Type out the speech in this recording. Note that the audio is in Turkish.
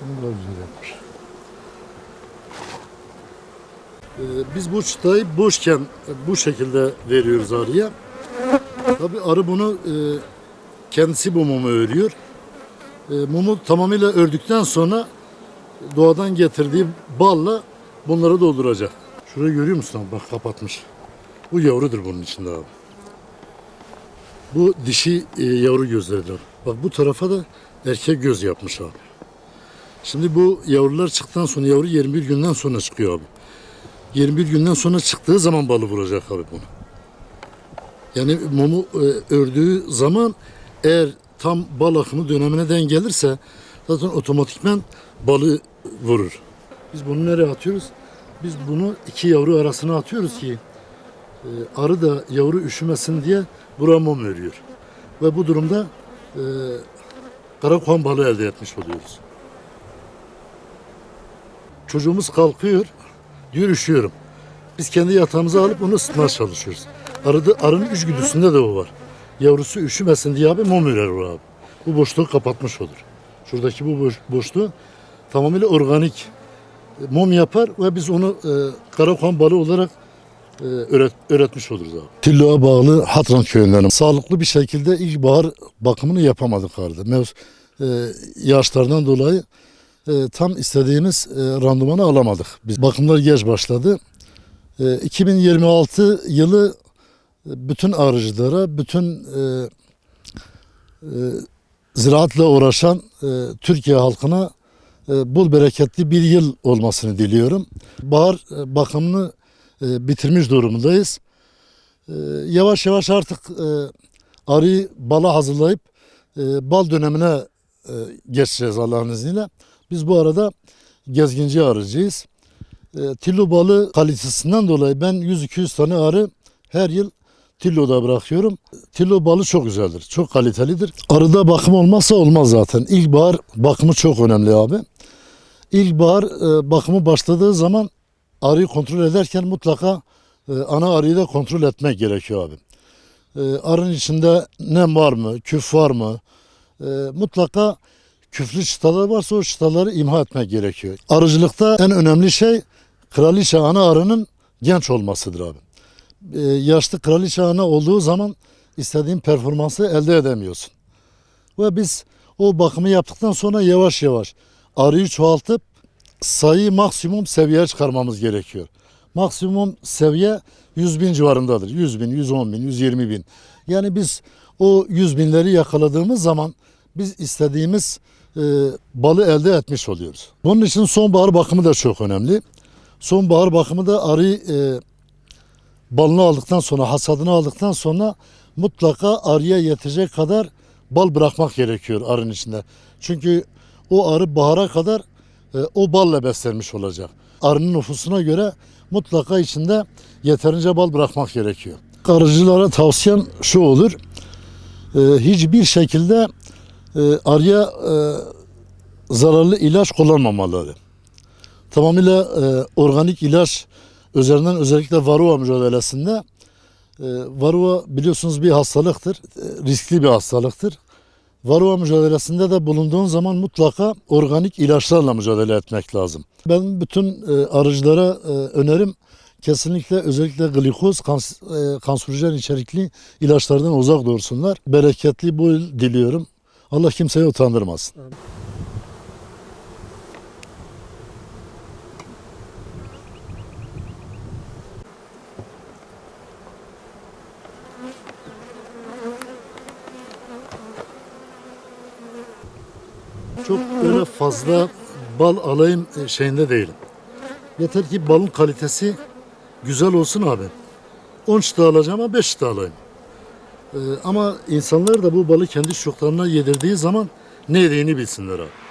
Bunu da güzel yapmış. Biz bu çıtayı boşken bu şekilde veriyoruz arıya. Tabii arı bunu kendisi bu mumu örüyor. Mumu tamamıyla ördükten sonra doğadan getirdiği balla bunları dolduracak. Şurayı görüyor musun abi? Bak kapatmış. Bu yavrudur bunun içinde abi. Bu dişi yavru gözleridir. Bak bu tarafa da erkek göz yapmış abi. Şimdi bu yavrular çıktıktan sonra yavru 21 günden sonra çıkıyor abi. 21 günden sonra çıktığı zaman balı vuracak abi bunu. Yani mumu ördüğü zaman eğer tam bal akımı dönemine denk gelirse zaten otomatikman balı vurur. Biz bunu nereye atıyoruz? Biz bunu iki yavru arasına atıyoruz ki arı da yavru üşümesin diye buraya mum örüyor. Ve bu durumda karakoğan balığı elde etmiş oluyoruz. Çocuğumuz kalkıyor, diyor üşüyorum. Biz kendi yatağımıza alıp onu ısıtmaya çalışıyoruz. Arının içgüdüsünde de o var. Yavrusu üşümesin diye abi mum örer o abi. Bu boşluğu kapatmış olur. Şuradaki bu boşluğu tamamıyla organik mum yapar ve biz onu karakoğan balığı olarak öğretmiş oluruz abi. Tillo'a bağlı Hatran köyünden sağlıklı bir şekilde ilkbahar bakımını yapamadık arada. Yağışlardan dolayı tam istediğimiz randımanı alamadık. Biz bakımlar geç başladı. 2026 yılı bütün arıcılara, bütün ziraatla uğraşan Türkiye halkına bol bereketli bir yıl olmasını diliyorum. Bahar bakımını bitirmiş durumdayız. Yavaş yavaş artık arıyı bala hazırlayıp bal dönemine geçeceğiz Allah'ın izniyle. Biz bu arada gezginci arıcıyız. Tillo balı kalitesinden dolayı ben 100-200 tane arı her yıl Tillo'da bırakıyorum. Tillo balı çok güzeldir, çok kalitelidir. Arıda bakım olmazsa olmaz zaten. İlkbahar bakımı çok önemli abi. İlkbahar bakımı başladığı zaman arıyı kontrol ederken mutlaka ana arıyı da kontrol etmek gerekiyor abi. Arının içinde nem var mı, küf var mı? Mutlaka küflü çıtalar varsa o çıtaları imha etmek gerekiyor. Arıcılıkta en önemli şey kraliçe ana arının genç olmasıdır abi. Yaşlı kraliçe ana olduğu zaman istediğin performansı elde edemiyorsun. Ve biz o bakımı yaptıktan sonra yavaş yavaş arıyı çoğaltıp sayıyı maksimum seviyeye çıkarmamız gerekiyor. Maksimum seviye 100 bin civarındadır. 100 bin, 110 bin, 120 bin. Yani biz o 100 binleri yakaladığımız zaman biz istediğimiz balı elde etmiş oluyoruz. Bunun için sonbahar bakımı da çok önemli. Sonbahar bakımı da arıyı balını aldıktan sonra, hasadını aldıktan sonra mutlaka arıya yetecek kadar bal bırakmak gerekiyor arının içinde. Çünkü o arı bahara kadar o balla beslenmiş olacak. Arının nüfusuna göre mutlaka içinde yeterince bal bırakmak gerekiyor. Arıcılara tavsiyem şu olur. Hiçbir şekilde arıya zararlı ilaç kullanmamaları. Tamamıyla organik ilaç üzerinden özellikle varroa mücadelesinde varroa biliyorsunuz bir hastalıktır. Riskli bir hastalıktır. Varroa mücadelesinde de bulunduğun zaman mutlaka organik ilaçlarla mücadele etmek lazım. Ben bütün arıcılara önerim kesinlikle özellikle glikoz, kanserojen içerikli ilaçlardan uzak dursunlar. Bereketli bu yıl diliyorum. Allah kimseyi utandırmasın. Çok öyle fazla bal alayım şeyinde değilim. Yeter ki balın kalitesi güzel olsun abi. 10 çıta alacağım ama 5 çıta alayım. Ama insanlar da bu balı kendi çocuklarına yedirdiği zaman ne yediğini bilsinler abi.